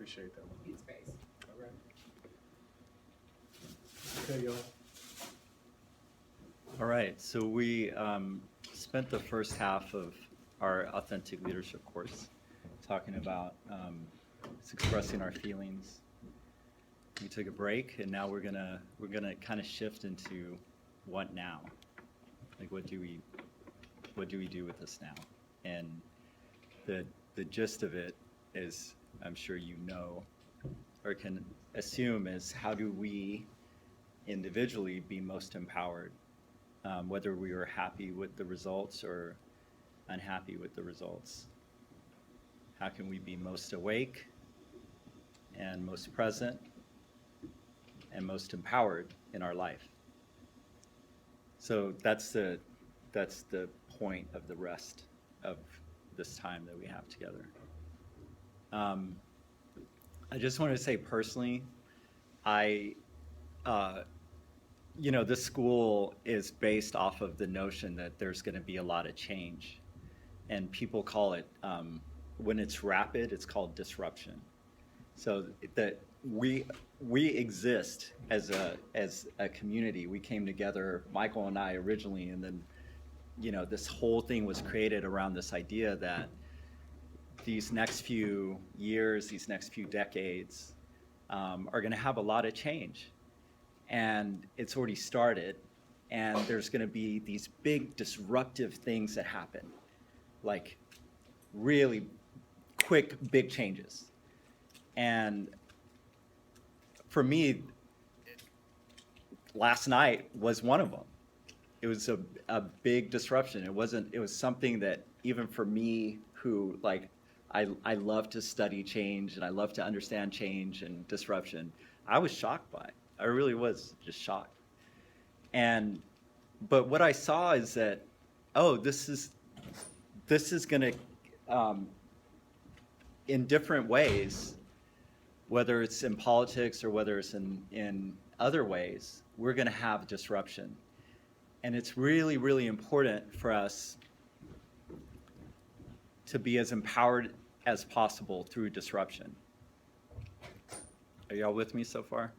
appreciate that. Need space. All right. Okay, y'all. All right, so we spent the first half of our authentic leadership course talking about expressing our feelings. We took a break, and now we're gonna kind of shift into what now? Like, what do we do with this now? And the gist of it is, I'm sure you know, or can assume, is how do we individually be most empowered? Whether we were happy with the results or unhappy with the results. How can we be most awake and most present and most empowered in our life? So that's the point of the rest of this time that we have together. I just wanted to say personally, this school is based off of the notion that there's going to be a lot of change, and people call it, when it's rapid, it's called disruption. So that we exist as a community. We came together, Michael and I originally, and then this whole thing was created around this idea that these next few years, these next few decades, are going to have a lot of change. And it's already started, and there's going to be these big disruptive things that happen, like really quick, big changes. And for me, last night was one of them. It was a big disruption. It was something that even for me, who I love to study change and I love to understand change and disruption, I was shocked by it. I really was just shocked. But what I saw is that, this is going to, in different ways, whether it's in politics or whether it's in other ways, we're going to have disruption. And it's really, really important for us to be as empowered as possible through disruption. Are y'all with me so far?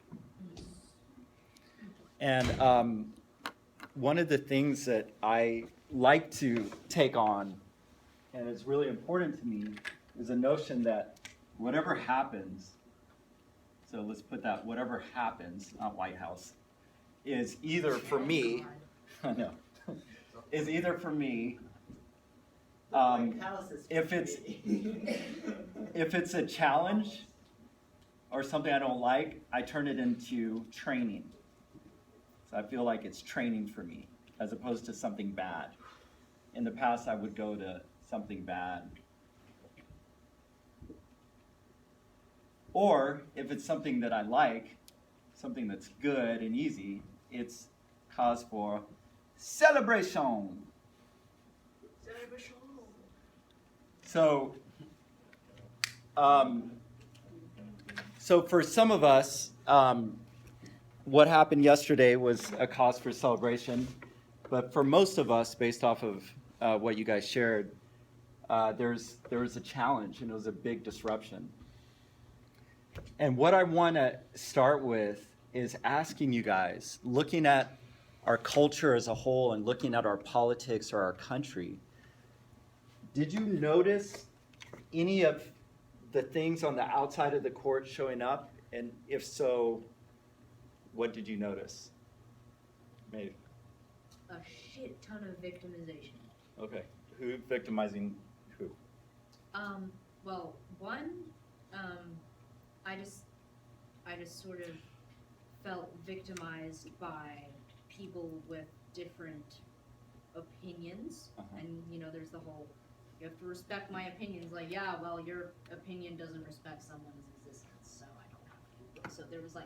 And one of the things that I like to take on, and is really important to me, is a notion that whatever happens, so let's put that, whatever happens, not White House, is either for me, no, is either for me, if it's a challenge or something I don't like, I turn it into training. So I feel like it's training for me, as opposed to something bad. In the past, I would go to something bad. Or if it's something that I like, something that's good and easy, it's cause for celebration. So, so for some of us, what happened yesterday was a cause for celebration, but for most of us, based off of what you guys shared, there was a challenge, and it was a big disruption. And what I want to start with is asking you guys, looking at our culture as a whole and looking at our politics or our country, did you notice any of the things on the outside of the court showing up? And if so, what did you notice? Maybe. A shit ton of victimization. Okay. Who victimizing who? Well, one, I just sort of felt victimized by people with different opinions. And there's the whole, you have to respect my opinions. Like, yeah, well, your opinion doesn't respect someone's existence, so I don't have to. So there was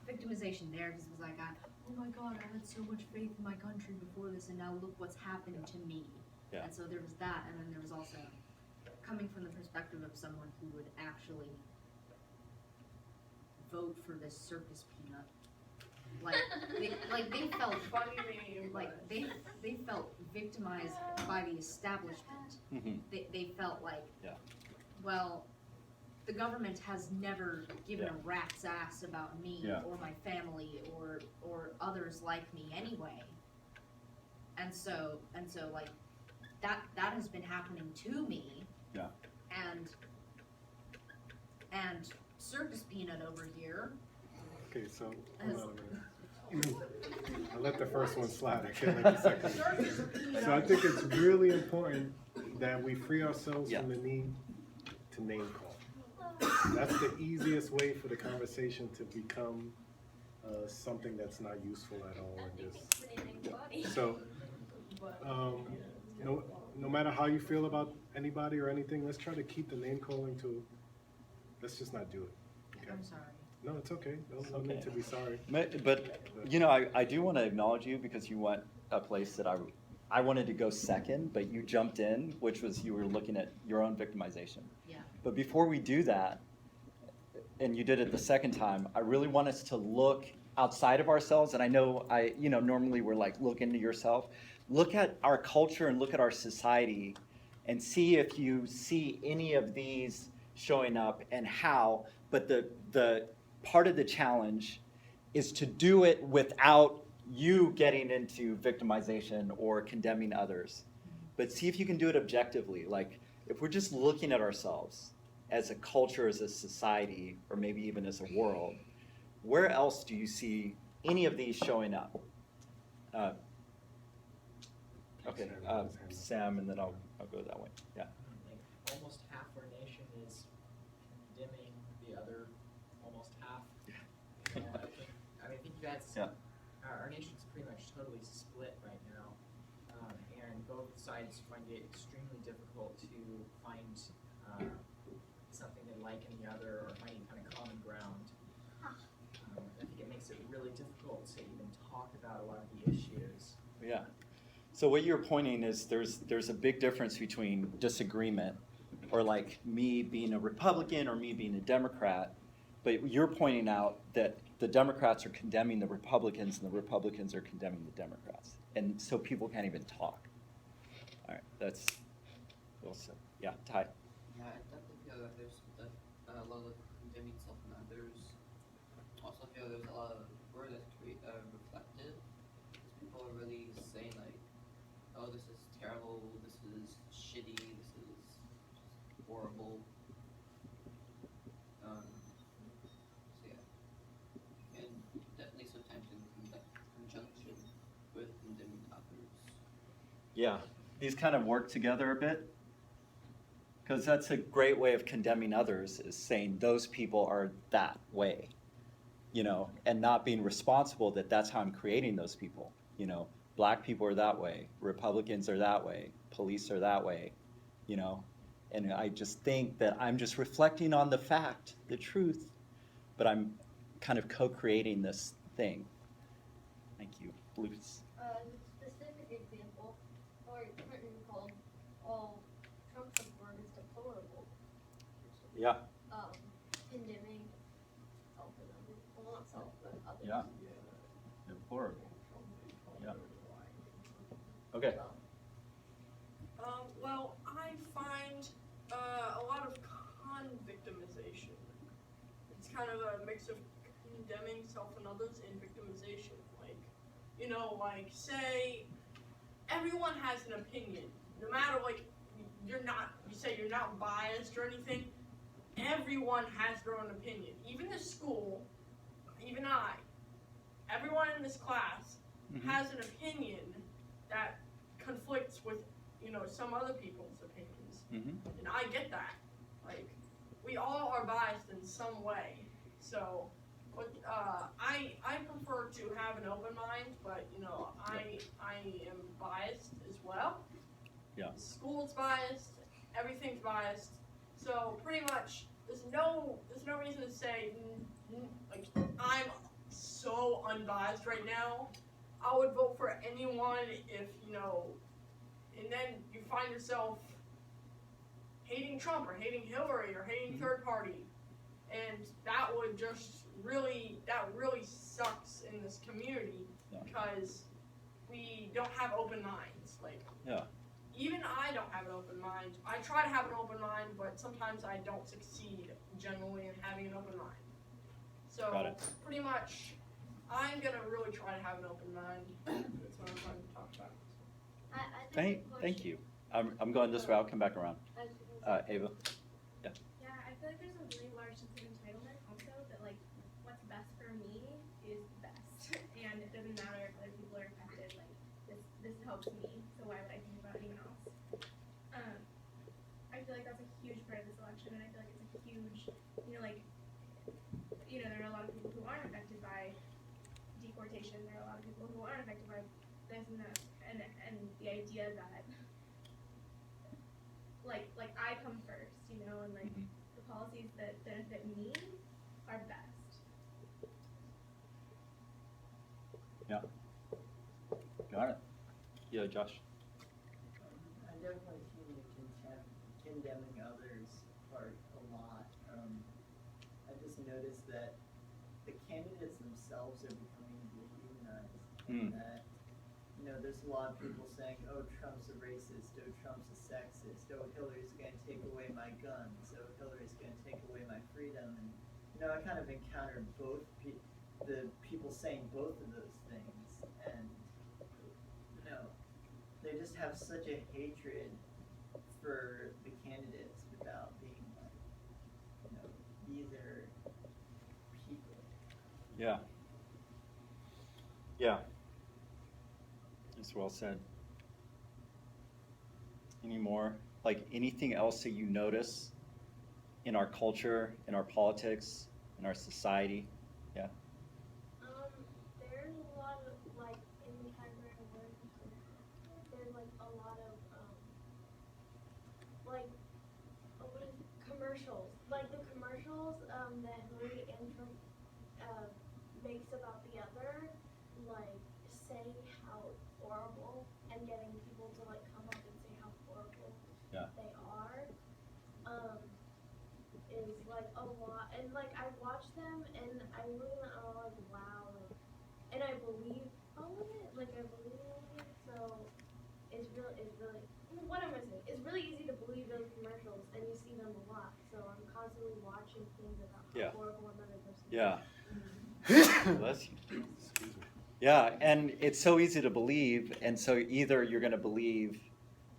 victimization there, because it was like, oh my God, I had so much faith in my country before this, and now look what's happened to me. Yeah. And so there was that, and then there was also coming from the perspective of someone who would actually vote for this circus peanut. They felt they felt victimized by the establishment. Mm-hmm. They felt like, Yeah. well, the government has never given Yeah. a rat's ass about me Yeah. or my family or others like me anyway. And so like that has been happening to me. Yeah. And Circus Peanut over here Okay, so has hold on a minute. I let the first one slide. I can't let the second one. So I think it's really important that we free ourselves Yeah. from the need to name call. That's the easiest way for the conversation to become something that's not useful at all. And just, so, no matter how you feel about anybody or anything, let's try to keep the name calling to. Let's just not do it. Okay? I'm sorry. No, it's okay. No okay. need to be sorry. But you know, I do want to acknowledge you because you went a place that I wanted to go second, but you jumped in, which was you were looking at your own victimization. Yeah. But before we do that, and you did it the second time, I really want us to look outside of ourselves. And I know normally we're like, look into yourself. Look at our culture and look at our society and see if you see any of these showing up and how. But the part of the challenge is to do it without you getting into victimization or condemning others. But see if you can do it objectively. Like if we're just looking at ourselves as a culture, as a society, or maybe even as a world, where else do you see any of these showing up? Okay, Sam, and then I'll go that way. Yeah. Like almost half our nation is condemning the other almost half. And I think that's Yeah. Our nation's pretty much totally split right now, and both sides find it extremely difficult to find something they like in the other or finding kind of common ground. I think it makes it really difficult to even talk about a lot of the issues. Yeah. So what you're pointing is there's a big difference between disagreement or like me being a Republican or me being a Democrat, but you're pointing out that the Democrats are condemning the Republicans and the Republicans are condemning the Democrats. And so people can't even talk. All right, that's well said. Yeah, Ty. Yeah, I definitely feel that there's a lot of condemning self and others. Also feel there's a lot of word that's reflective. Because people are really saying like, oh, this is terrible, this is shitty, this is just horrible. So yeah. And definitely sometimes in conjunction with condemning others. Yeah, these kind of work together a bit. Because that's a great way of condemning others is saying those people are that way, and not being responsible that that's how I'm creating those people. Black people are that way, Republicans are that way, police are that way, and I just think that I'm just reflecting on the fact, the truth, but I'm kind of co-creating this thing. Thank you, Luce. Specific example, Hillary Clinton called all Trump supporters deplorable. Yeah. Condemning self and others. Well, not self, but others. Yeah. Deplorable. Yeah. Okay. Well, I find a lot of con-victimization. It's kind of a mix of condemning self and others and victimization. Like, say everyone has an opinion. No matter, you say you're not biased or anything, everyone has their own opinion. Even the school, even everyone in this class has an opinion that conflicts with, some other people's opinions. And I get that. Like, we all are biased in some way. So, I prefer to have an open mind, but, I am biased as well. Yeah. School's biased, everything's biased. So, pretty much, there's no reason to say, like, I'm so unbiased right now. I would vote for anyone if, and then you find yourself hating Trump or hating Hillary or hating third party. And that would just really sucks in this community because we don't have open minds. Like, Yeah. even I don't have an open mind. I try to have an open mind, but sometimes I don't succeed generally in having an open mind. So Got it. pretty much, I'm gonna really try to have an open mind. That's what I'm trying to talk about. I Thank you. I'm going this way, I'll come back around. Ava? Yeah, I feel like there's a really large sense of entitlement also that like what's best for me is best, and it doesn't matter if other people are affected. Like this helps me, so why would I think about anyone else? I feel like that's a huge part of this election, and I feel like it's a huge, there are a lot of people who aren't affected by deportation. There are a lot of people who aren't affected by this and that, and the idea that like I come first, and like Mhm. the policies that benefit me are best. Got it. Yeah, Josh? I definitely see the condemning others part a lot. I just noticed that the candidates themselves are becoming dehumanized. Mm. That, there's a lot of people saying, oh, Trump's a racist, oh, Trump's a sexist, oh, Hillary's going to take away my guns, oh, Hillary's going to take away my freedom. And, I kind of encountered both the people saying both of those things. And, they just have such a hatred for the candidates without being like, these are people. Yeah. Yeah. That's well said. Any more? Like anything else that you notice in our culture, in our politics, in our society? Yeah. There's a lot of like in the hybrid work. There's like a lot of commercials. Like the commercials that Hillary and Trump makes about the other, like say how horrible and getting people to like come up and say how horrible Yeah. they are. Is like a lot, and like I watch them and I really like wow, and I believe all of it, like I believe all of it. So it's really what am I saying? It's really easy to believe those commercials, and you see them a lot. So I'm constantly watching things about how Yeah. horrible another person is. Yeah. Bless you. Excuse me. Yeah, and it's so easy to believe, and so either you're going to believe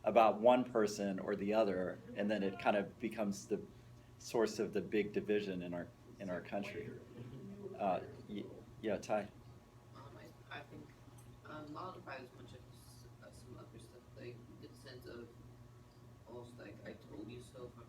about one person or the other, and then it kind of becomes the source of the big division in our country. Yeah, Ty. I think not about as much as some other stuff, like the sense of almost like I told you so from